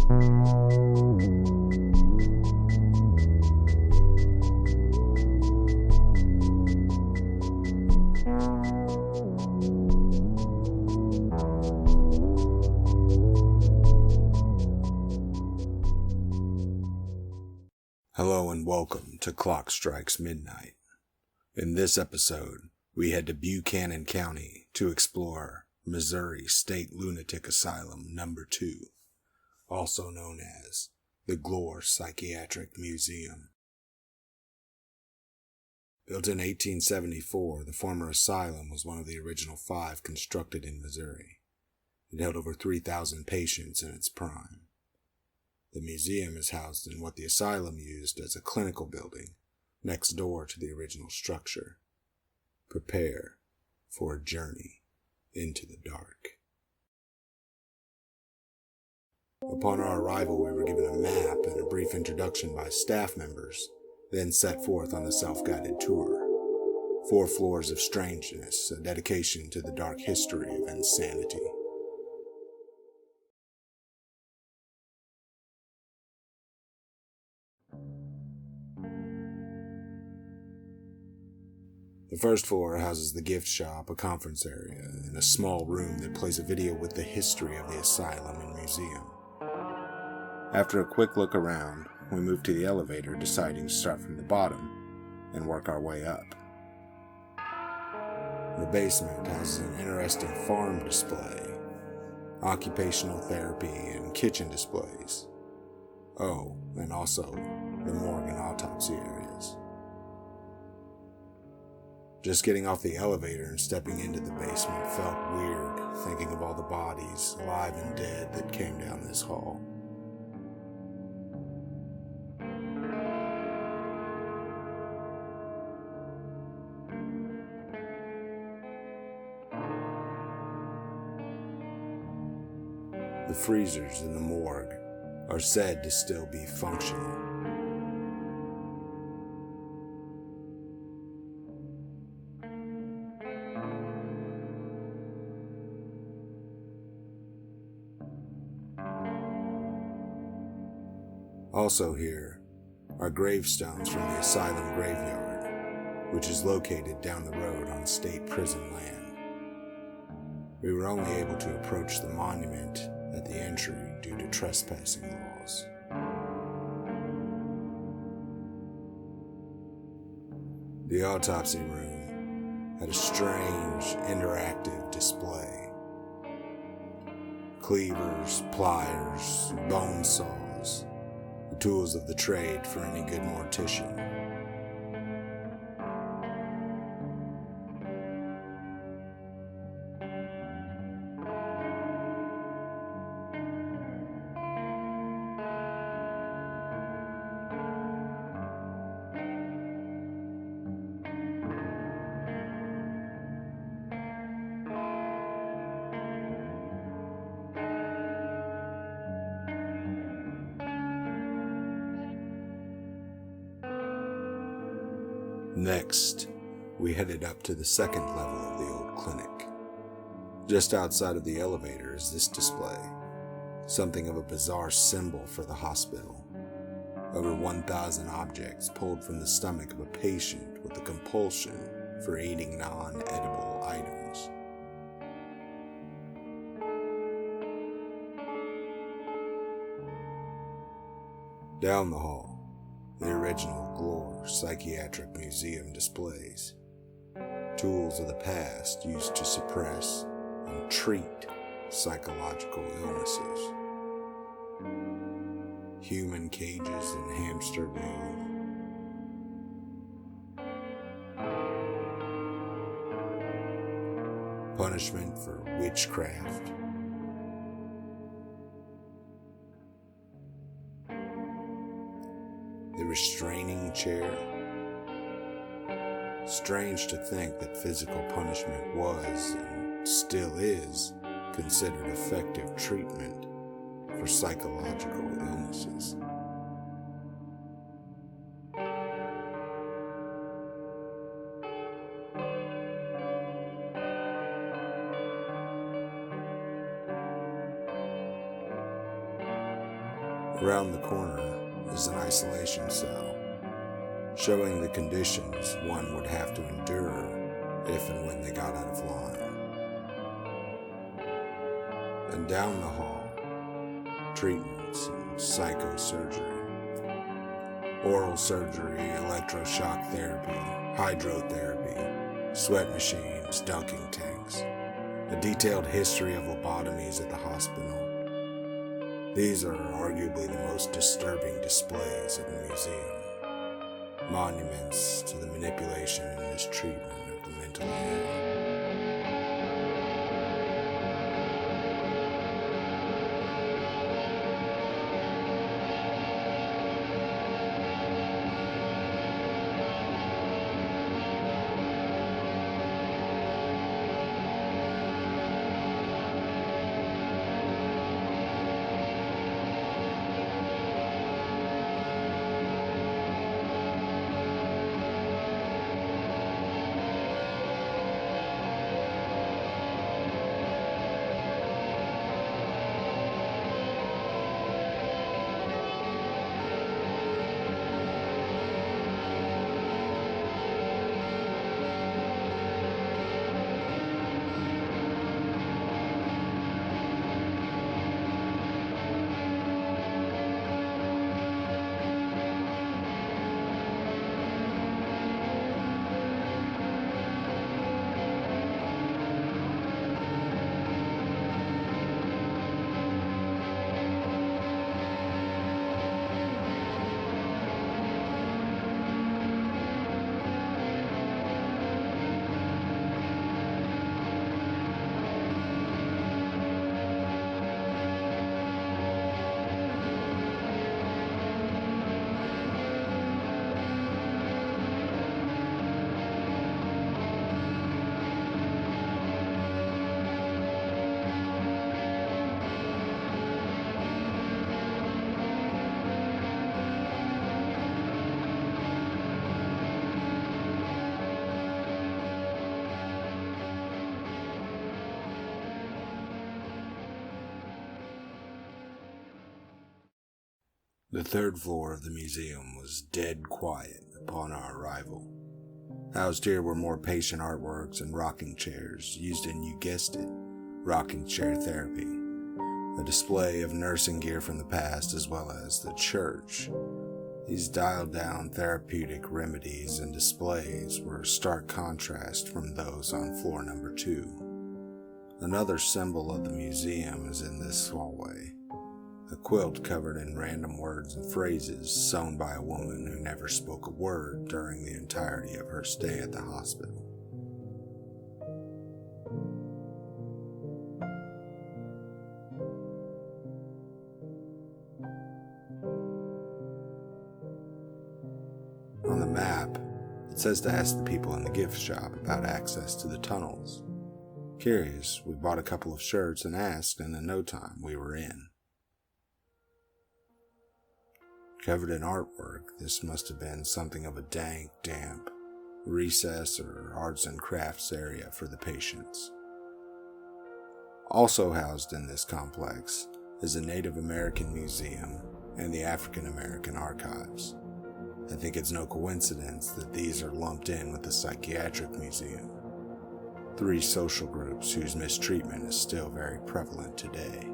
Hello and welcome to Clock Strikes Midnight. In this episode, we head to Buchanan County to explore Missouri State Lunatic Asylum No. 2, also known as the Glore Psychiatric Museum. Built in 1874, the former asylum was one of the original 5 constructed in Missouri. It held over 3,000 patients in its prime. The museum is housed in what the asylum used as a clinical building next door to the original structure. Prepare for a journey into the dark. Upon our arrival, we were given a map and a brief introduction by staff members, then set forth on the self-guided tour. 4 floors of strangeness, a dedication to the dark history of insanity. The first floor houses the gift shop, a conference area, and a small room that plays a video with the history of the asylum and museum. After a quick look around, we move to the elevator, deciding to start from the bottom and work our way up. The basement houses an interesting farm display, occupational therapy, and kitchen displays. Oh, and also the morgue and autopsy areas. Just getting off the elevator and stepping into the basement felt weird, thinking of all the bodies, alive and dead, that came down this hall. The freezers in the morgue are said to still be functional. Also here are gravestones from the Asylum graveyard, which is located down the road on state prison land. We were only able to approach the monument at the entry due to trespassing laws. The autopsy room had a strange, interactive display. Cleavers, pliers, bone saws, the tools of the trade for any good mortician. Next, we headed up to the second level of the old clinic. Just outside of the elevator is this display, something of a bizarre symbol for the hospital. Over 1,000 objects pulled from the stomach of a patient with a compulsion for eating non-edible items. Down the hall, the original Glore Psychiatric Museum displays tools of the past used to suppress and treat psychological illnesses. Human cages and hamster wheel. Punishment for witchcraft. The restraining chair. Strange to think that physical punishment was, and still is, considered effective treatment for psychological illnesses. Around the corner is an isolation cell, showing the conditions one would have to endure if and when they got out of line. And down the hall, treatments and psychosurgery, oral surgery, electroshock therapy, hydrotherapy, sweat machines, dunking tanks, a detailed history of lobotomies at the hospital. These are arguably the most disturbing displays at the museum, monuments to the manipulation and mistreatment of the mentally ill. The third floor of the museum was dead quiet upon our arrival. Housed here were more patient artworks and rocking chairs used in, you guessed it, rocking chair therapy, a display of nursing gear from the past as well as the church. These dialed-down therapeutic remedies and displays were a stark contrast from those on floor number 2. Another symbol of the museum is in this hallway. A quilt covered in random words and phrases sewn by a woman who never spoke a word during the entirety of her stay at the hospital. On the map, it says to ask the people in the gift shop about access to the tunnels. Curious, we bought a couple of shirts and asked, and in no time we were in. Covered in artwork, this must have been something of a dank, damp recess or arts and crafts area for the patients. Also housed in this complex is a Native American museum and the African American archives. I think it's no coincidence that these are lumped in with the Psychiatric Museum, 3 social groups whose mistreatment is still very prevalent today.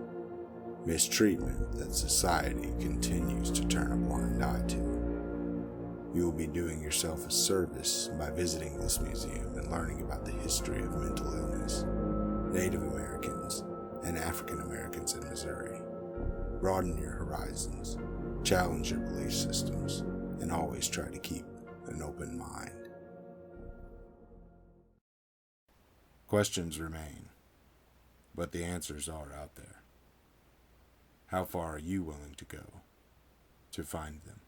Mistreatment that society continues to turn a blind eye to. You will be doing yourself a service by visiting this museum and learning about the history of mental illness, Native Americans, and African Americans in Missouri. Broaden your horizons, challenge your belief systems, and always try to keep an open mind. Questions remain, but the answers are out there. How far are you willing to go to find them?